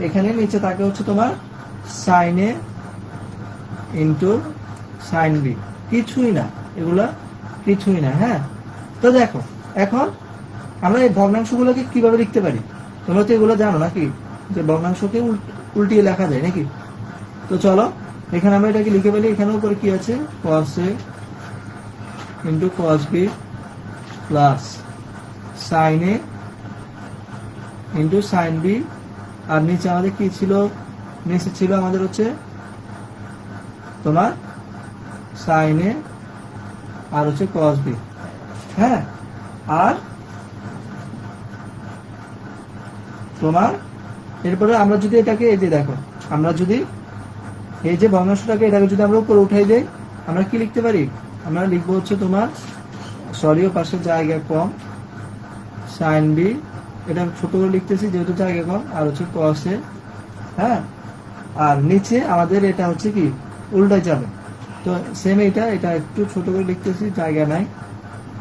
এখানে নিচে থাকে হচ্ছে তোমার sin a into sin b, কিছুই না, এগুলা কিছুই না, হ্যাঁ। তো দেখো এখন আমরা এই ভগ্নাংশগুলোকে কিভাবে লিখতে পারি, তোমরা তো এগুলো জানো নাকি যে ভগ্নাংশকে উল্টিয়ে লেখা যায় নাকি। তো চলো এখানে আমরা এটাকে লিখে ফেলি। এখানে উপরে কি আছে cos a into cos b plus sin a into sin b, আর নিচে আমাদের কি ছিল, নিচে ছিল আমাদের হচ্ছে তোমার sin a আর হচ্ছে cos b, হ্যাঁ। আর তোমার এরপরে আমরা যদি এটাকে এই যে দেখো, আমরা যদি এই যে ভগ্নাংশটাকে এটাকে যদি আমরা উপরে উঠাই দেই, আমরা কি লিখতে পারি, আমরা লিখবো হচ্ছে তোমার সরিও পাশে জায়গা কম sin b, এটা ছোট করে লিখতেছি যেহেতু জায়গা কম, আর হচ্ছে cos a, হ্যাঁ। আর নিচে আমাদের এটা হচ্ছে কি উল্টাই যাবে, তো সেম এটা একটু ছোট করে লিখতেছি, জায়গা নাই,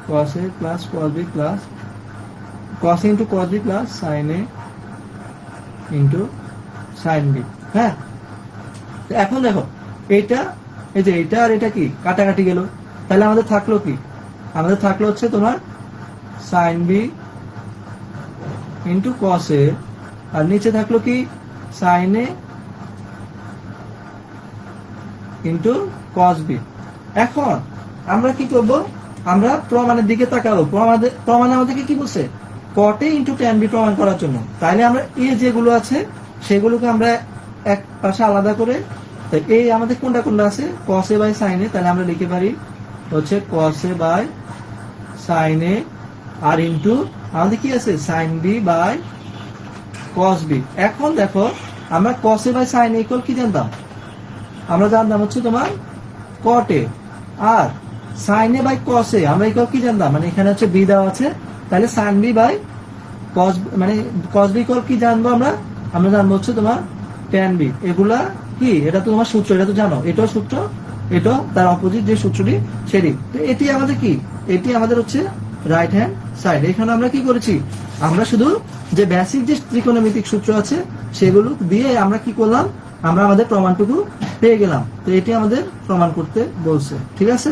cos a plus cos b plus cos a into cos b plus sin a into sin b, হ্যাঁ। এখন দেখো এইটা এই যে এইটা আর এটা কি কাটাকাটি গেল, তাহলে আমাদের থাকলো কি, আমাদের থাকলো হচ্ছে তোমার sin b into cos a, আর নিচে থাকলো কি sin a into cos b। এখন আমরা কি করব, আমরা প্রমাণের দিকে তাকাবো। প্রমাণে আমাদেরকে কি বলছে, cot a into tan b প্রমাণ করার জন্য। তাইলে আমরা এই যেগুলো আছে সেগুলোকে আমরা এক পাশে আলাদা করে, এই আমাদের কোনটা কোনটা আছে cos a by sin a, তাহলে আমরা লিখে পারি হচ্ছে cos a by sin a, আর ইন্টু আমাদের কি আছে sin b by cos b। এখন দেখো আমরা cos a by sin a equal কি জানতাম, আমরা জানতাম হচ্ছে তোমার cot a, আর sin a by cos a আমরা ইকুয়াল কি জানতাম, মানে এখানে হচ্ছে b দেওয়া আছে, তাহলে sin b বাই cos মানে cos b ইকুয়াল কি জানবো আমরা জানবো হচ্ছে তোমার tan b। এগুলা কি, এটা তো তোমার সূত্র, এটা তো জানো, এটাও সূত্র, এটা তার অপোজিট যে সূত্রটি সেটি। তো এটি আমাদের কি, এটি আমাদের হচ্ছে রাইট হ্যান্ড সাইড। এখানে আমরা কি করেছি, আমরা শুধু যে বেসিক যে ত্রিকোণমিতিক সূত্র আছে সেগুলো দিয়ে আমরা কি করলাম, আমরা আমাদের প্রমাণটুকু পেয়ে গেলাম। তো এটি আমাদের প্রমাণ করতে বলছে, ঠিক আছে।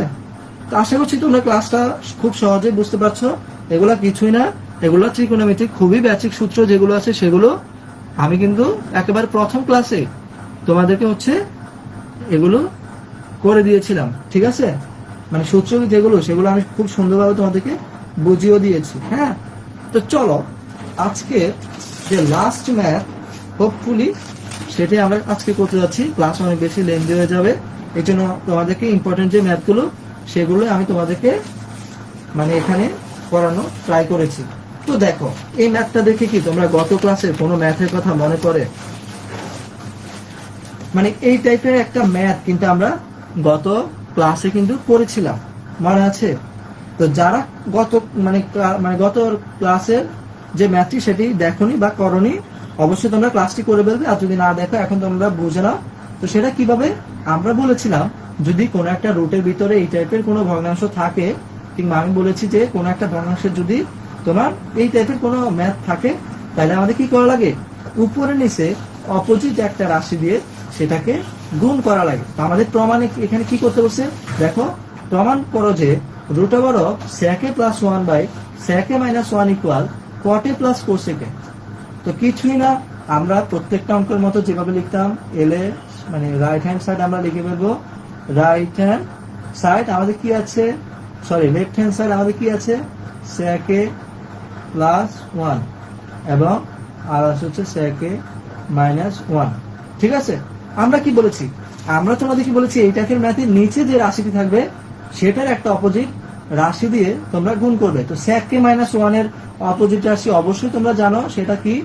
তো আশা করছি তোমরা ক্লাসটা খুব সহজে বুঝতে পারছো। এগুলা কিছুই না, এগুলো ত্রিকোণমিতিক খুবই বেসিক সূত্র যেগুলো আছে সেগুলো আমি কিন্তু একেবারে প্রথম ক্লাসে তোমাদেরকে হচ্ছে এগুলো করে দিয়েছিলাম, ঠিক আছে? মানে সূত্র যেগুলো সেগুলো আমি খুব সুন্দরভাবে তোমাদেরকে বুঝিয়ে দিয়েছি। হ্যাঁ, তো চলো আজকে যে লাস্ট ম্যাথ হোপফুলি সেটাই আমরা আজকে করতে যাচ্ছি। ক্লাস অনেক বেশি লেন্দি হয়ে যাবে, এই জন্য তোমাদেরকে ইম্পর্টেন্ট যে ম্যাথগুলো সেগুলো আমি তোমাদেরকে মানে এখানে করানো ট্রাই করেছি। তো দেখো এই ম্যাথটা দেখে কি তোমরা গত ক্লাসে কোনো ম্যাথের কথা মনে পড়ে? মানে এই টাইপের একটা ম্যাথ কিন্তু আমরা গত ক্লাসে কিন্তু করেছিলাম, মনে আছে? তো যারা গত গত ক্লাসের যে ম্যাথটি সেটি দেখোনি বা করনি, অবশ্যই তোমরা ক্লাসটি করে ফেলবে। আর যদি না দেখো এখন তোমরা বুঝে নাও। তো সেটা কিভাবে? আমরা বলেছিলাম যদি কোনো একটা রুটের ভিতরে এই টাইপের কোনো ভগ্নাংশ থাকে, কিংবা আমি বলেছি যে কোনো একটা ভগ্নাংশের যদি তোমার এই টাইপের কোনো ম্যাথ থাকে, তাহলে আমাদের কি করা লাগে? উপরে নিচে অপোজিট একটা রাশি দিয়ে সেটাকে গুণ করা লাগে। তো আমাদের প্রমাণে এখানে কি করতে বলছে দেখো, প্রমাণ করো যে root over of sec a plus 1 by sec a minus 1 equal cot a plus cosec a। তো কিছুই না, আমরা প্রত্যেকটা অঙ্কের মতো যেভাবে লিখতাম এল এ মানে রাইট হ্যান্ড সাইড আমরা লিখে ফেলবো। রাইট হ্যান্ড সাইড আমাদের কি আছে, সরি লেফট হ্যান্ড সাইড আমাদের কি আছে, sec a প্লাস 1 এবং আর হচ্ছে sec a মাইনাস 1, ঠিক আছে? আমরা কি বলেছি? আমরা তোমাদের কি বলেছি, এই টাইপের ম্যাথের নিচে যে রাশিটি থাকবে সেটার একটা অপোজিট রাশি দিয়ে তোমরা গুণ করবে। তো sec a মাইনাস 1 এর অপোজিট রাশি অবশ্যই তোমরা জানো, সেটা কি?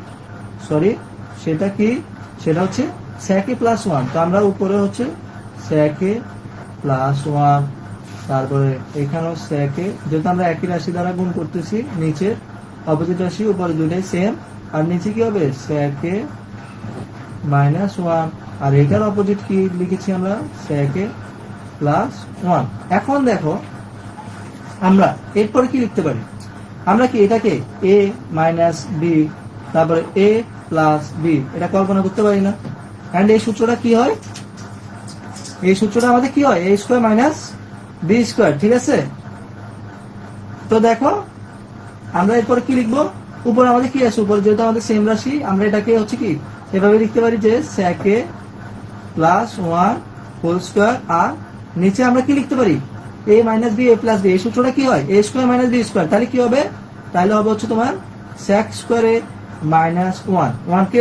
সেটা হচ্ছে sec a প্লাস 1। তো আমরা উপরে হচ্ছে sec a প্লাস 1, তারপরে এখানেও sec a, যেহেতু আমরা একই রাশি দ্বারা গুণ করতেছি, নিচে অপোজিট রাশি উপরে দুটাই সেম, আর নিচে কি হবে sec a মাইনাস 1, আর এটার অপোজিট কি লিখেছি আমরা sec a প্লাস 1। এখন দেখো আমরা এরপরে কি লিখতে পারি? আমরা কি এটাকে a মাইনাস বি তারপরে a প্লাস বি এটা কল্পনা করতে পারি না? এন্ড এই সূত্রটা কি হয়? এই সূত্রটা আমাদের কি হয়? a square minus B square, ঠিক আছে? তো দেখো আমরা এরপরে কি লিখবো? উপরে আমাদের কি আছে? উপরে যেহেতু আমাদের সেম রাশি, আমরা এটাকে হচ্ছে কি এভাবে লিখতে পারি যে sec a plus 1 whole square, আর নিচে আমরা কি লিখতে পারি? a minus b a plus b. এই সূত্রটা কি হয়? a square minus B square. তাহলে কি হবে? তাহলে হবে হচ্ছে তোমার sec স্কয়ার a মাইনাস 1, 1 কে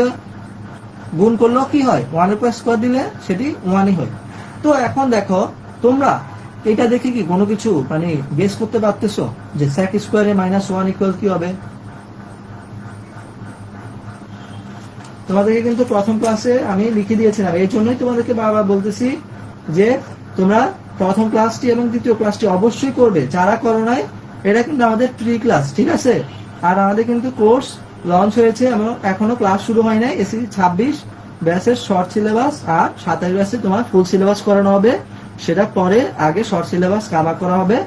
গুণ করলেও কি হয়? 1 এর উপর স্কয়ার দিলে সেটি 1ই হয়। তো এখন দেখো তোমরা এটা দেখে কি কোনো কিছু মানে গেস করতে পারতেছো যে sec square a minus 1 equal কি হবে? তোমাদেরকে কিন্তু প্রথম ক্লাসে আমি লিখে দিয়েছিলাম, এই জন্যই তোমাদেরকে বারবার বলতেছি যে তোমরা প্রথম ক্লাসটি এবং দ্বিতীয় ক্লাসটি অবশ্যই করবে। যারা করো নাই, এটা কিন্তু আমাদের প্রি ক্লাস, ঠিক আছে? আর আমাদের কিন্তু কোর্স লঞ্চ হয়েছে এবং এখনো ক্লাস শুরু হয় নাই। এসএসসি 26 ব্যাচের শর্ট সিলেবাস আর 27 ব্যাচে তোমার ফুল সিলেবাস করানো হবে, সেটা পরে আগে শর্ট সিলেবাস কভার করা হবে।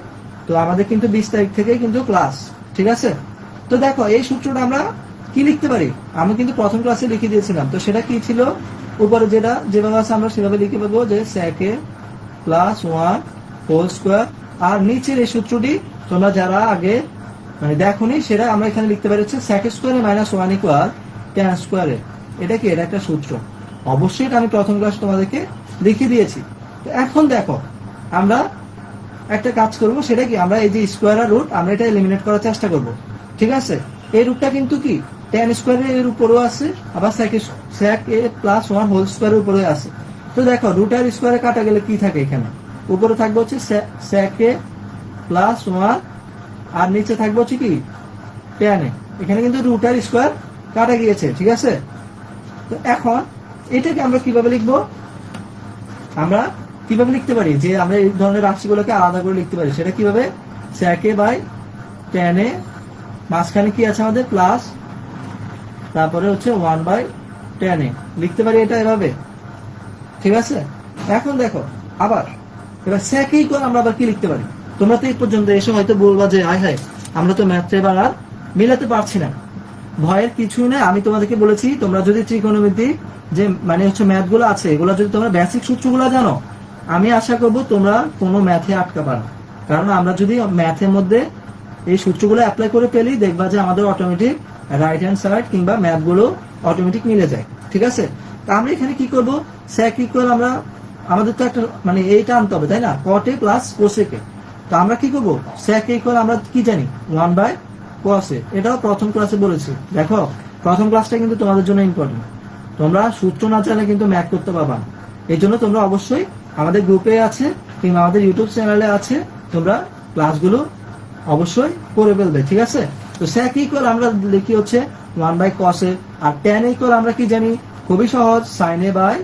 তো আমাদের কিন্তু 20 তারিখ থেকে কিন্তু ক্লাস, ঠিক আছে? তো দেখো এই সূত্রটা আমরা কি লিখতে পারি? আমি কিন্তু প্রথম ক্লাসে লিখে দিয়েছিলাম। তো সেটা কি ছিল? উপরে যেটা যেভাবে আছে আমরা সেভাবে লিখে পাবো যে sec a plus 1 whole square, আর নিচের এই সূত্রটি তোমরা যারা আগে মানে দেখোনি সেটা আমরা এখানে লিখতে পারি হচ্ছে sec square minus 1 equal tan square. এটা কি? এটা একটা সূত্র, অবশ্যই এটা আমি প্রথম ক্লাস তোমাদেরকে লিখে দিয়েছি। তো এখন দেখো আমরা একটা কাজ করব, সেটা কি? আমরা এই যে স্কয়ার আর রুট আমরা এটা এলিমিনেট করার চেষ্টা করব, ঠিক আছে? এই রুটটা কিন্তু কি tan স্কয়ারের উপরেও আছে, আবার sec a প্লাস 1 হোল স্কয়ারের উপরেও আছে। তো দেখো রুট আর স্কয়ারে কাটা গেলে কি থাকে? এখানে উপরে থাকবে হচ্ছে sec a প্লাস 1 আর নিচে থাকবে হচ্ছে কি tan a। এখানে কিন্তু রুট আর স্কয়ার কাটা গিয়েছে, ঠিক আছে? তো এখন এটাকে আমরা কিভাবে লিখবো? আমরা কিভাবে লিখতে পারি যে আমরা এই ধরনের রাশিগুলোকে আলাদা করে লিখতে পারি? সেটা কিভাবে? sec a by tan a, মাঝখানে কি আছে আমাদের প্লাস, তারপরে হচ্ছে 1 বাই tan a লিখতে পারি এটা এভাবে, ঠিক আছে? এখন দেখো আবার এবার sec a ইকুয়াল আমরা আবার কি লিখতে পারি? তোমরা তো এই পর্যন্ত এসে হয়তো বলবা যে হাই হাই আমরা তো ম্যাথটা এবার আর মিলাতে পারছি না। ভয়ের কিছুই না, আমি তোমাদেরকে বলেছি তোমরা যদি ত্রিকোণমিতিক যে মানে হচ্ছে ম্যাথগুলো আছে এগুলো যদি তোমরা বেসিক সূত্রগুলো জানো, আমি আশা করব তোমরা কোনো ম্যাথে আটকাবে না, কারণ আমরা যদি ম্যাথের মধ্যে এই সূত্রগুলো অ্যাপ্লাই করে পেলি, দেখবা যে আমাদের অটোমেটিক রাইট হ্যান্ড সাইড কিংবা ম্যাথ গুলো অটোমেটিক মিলে যায়। ঠিক আছে, তা আমরা এখানে কি করব, sec ইকুয়াল আমরা আমাদের তো একটা মানে এইটা আনতে হবে তাই না, cot a plus cosec a। তো আমরা কি করব, sec ইকুয়াল আমরা কি জানি 1/cos a। এটাও প্রথম ক্লাসে বলেছি। দেখো প্রথম ক্লাসটা কিন্তু তোমাদের জন্য ইম্পর্টেন্ট, তোমরা সূত্র না জানলে কিন্তু ম্যাথ করতে পারবা না। এই জন্য তোমরা অবশ্যই আমাদের গ্রুপে আছে কিংবা আমাদের ইউটিউব চ্যানেলে আছে, তোমরা ক্লাসগুলো অবশ্যই করে ফেলবে। ঠিক আছে, তো sec ইকুয়াল আমরা লিখি হচ্ছে 1/cos a, R tan equal আমরা কি জানি, খুবই সহজ, sin a by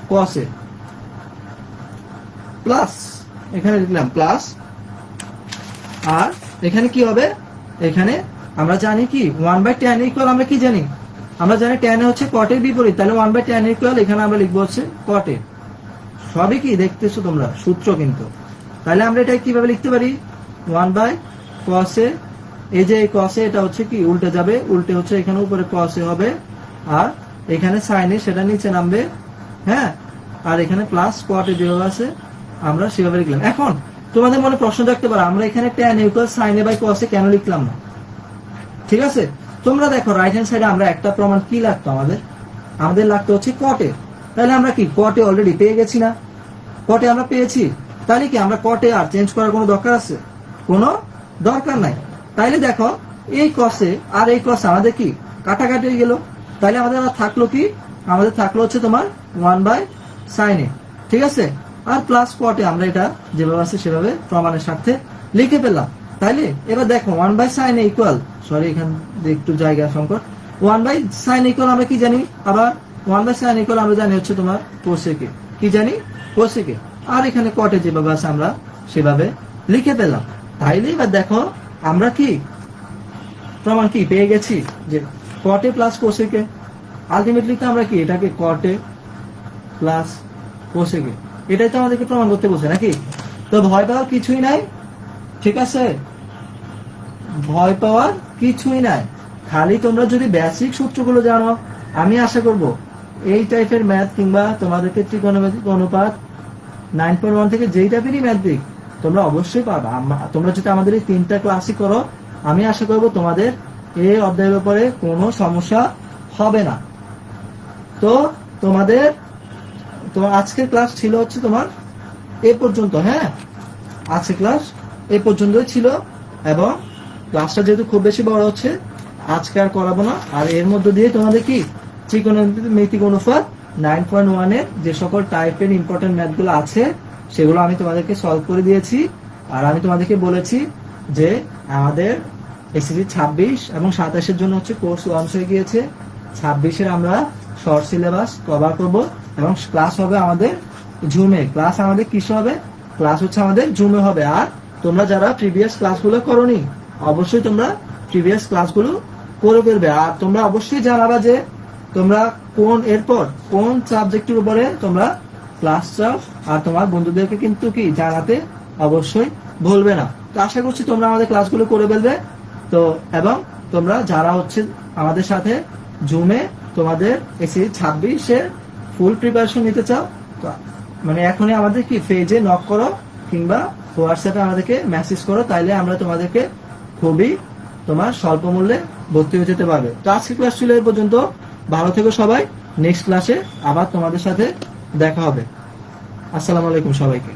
cos a plus, এখানে লিখলাম প্লাস, আর এখানে কি হবে, এখানে আমরা জানি কি 1/tan ইকুয়াল আমরা কি জানি, আমরা জানি tan এ হচ্ছে cot এর বিপরীত, তাহলে 1/tan ইকুয়াল এখানে আমরা লিখবো হচ্ছে cot a। সবই কি দেখতেছো তোমরা সূত্র কিন্তু, তাহলে আমরা এটা কিভাবে লিখতে পারি, 1/cos a, এই যে cos a এটা হচ্ছে কি উল্টে যাবে, উল্টে হচ্ছে এখানে উপরে cos a হবে, আর এখানে sin a সেটা নিচে নামবে, হ্যাঁ, আর এখানে প্লাস cot a যেভাবে আছে আমরা সেভাবে লিখলাম। এখন তোমাদের মনে প্রশ্ন থাকতে পারে, আমরা এখানে tan equal sin a by cos a কেন লিখলাম না? ঠিক আছে, তোমরা দেখো রাইট হ্যান্ড সাইডে আমরা একটা প্রমাণ কি লাগতো, আমাদের লাগতো হচ্ছে cot a। তাহলে আমরা কি cot a অলরেডি পেয়ে গেছি না, cot a আমরা পেয়েছি, তাহলে কি আমরা cot a আর চেঞ্জ করার কোনো দরকার আছে? কোনো দরকার নাই। তাইলে দেখো এই cos a আর এই cos আমাদের কি কাটাকাটি হয়ে গেল, তাহলে আমাদের আর থাকলো কি, আমাদের থাকলো হচ্ছে তোমার 1/sin a। ঠিক আছে, আর প্লাস cot a আমরা এটা যেভাবে আছে সেভাবে প্রমাণের সাথে লিখে পেলাম। তাইলে এবার দেখো 1/sin a ইকুয়াল, সরি এখান একটু জায়গা সংকট, 1/sin a ইকুয়াল আমরা কি জানি, আবার 1/sin a ইকুয়াল আমরা জানি হচ্ছে তোমার cosec a, কি জানি cosec a, আর এখানে cot a যেভাবে আছে আমরা সেভাবে লিখে পেলাম। তাইলে এবার দেখো আমরা কি প্রমাণ কি পেয়ে গেছি যে cot a plus cosec a, ultimately তো আমরা কি এটাকে cot a plus cosec a, এটাই তো আমাদেরকে প্রমাণ করতে বলছে নাকি। তো ভয় পাওয়ার কিছুই নাই, ঠিক আছে, ভয় পাওয়ার কিছুই নাই, খালি তোমরা যদি বেসিক সূত্রগুলো জানো, আমি আশা করব এই টাইপের ম্যাথ কিংবা তোমাদেরকে ত্রিকোণমিতিক অনুপাত 9.1 থেকে যেই টাইপেরই ম্যাথ দিক তোমরা অবশ্যই পাবা। তোমরা যদি আমাদের এই 3টা ক্লাসই করো, আমি আশা করব তোমাদের এই অধ্যায়ের উপরে কোনো সমস্যা হবে না। তো তোমাদের আজকের ক্লাস ছিল হচ্ছে তোমার এ পর্যন্ত, হ্যাঁ, আজকের ক্লাস এ পর্যন্তই ছিল, এবং ক্লাসটা যেহেতু খুব বেশি বড় হচ্ছে আজকে আর করাবো না। আর এর মধ্যে দিয়ে তোমাদের কি ত্রিকোণমিতিক অনুপাত 9.1 এর যে সকল টাইপের ইম্পর্টেন্ট ম্যাথগুলো আছে সেগুলো আমি তোমাদেরকে সলভ করে দিয়েছি। আর আমি তোমাদেরকে বলেছি যে আমাদের এসএসসি 26 এবং 27 জন্য হচ্ছে কোর্স লঞ্চ হয়ে গিয়েছে। 26 আমরা শর্ট সিলেবাস কভার করব এবং ক্লাস হবে আমাদের জুমে। ক্লাস আমাদের কিসে হবে? ক্লাস হচ্ছে আমাদের জুমে হবে। আর তোমরা যারা প্রিভিয়াস ক্লাসগুলো করোনি, অবশ্যই তোমরা প্রিভিয়াস ক্লাসগুলো করে ফেলবে। আর তোমরা অবশ্যই জানাবা যে তোমরা এরপর কোন সাবজেক্টের উপরে তোমরা ক্লাস চাও, আর তোমার বন্ধুদেরকে কিন্তু কি জানাতে অবশ্যই ভুলবে না। তো আশা করছি তোমরা আমাদের ক্লাসগুলো করে ফেলবে। তো এবং তোমরা যারা হচ্ছে আমাদের সাথে জুমে তোমাদের এসএসসি 26 এর ফুল প্রিপারেশন নিতে চাও, তো মানে এখনই আমাদের কি পেজে নক করো কিংবা হোয়াটসঅ্যাপে আমাদেরকে মেসেজ করো, তাইলে আমরা তোমাদেরকে খুবই তোমার স্বল্প মূল্যে ভর্তি হয়ে যেতে পারবে। তো আজকে ক্লাস ছিল এই পর্যন্ত। ভালো থেকো সবাই। নেক্সট ক্লাসে আবার তোমাদের সাথে দেখা হবে। আসসালামু আলাইকুম সবাইকে।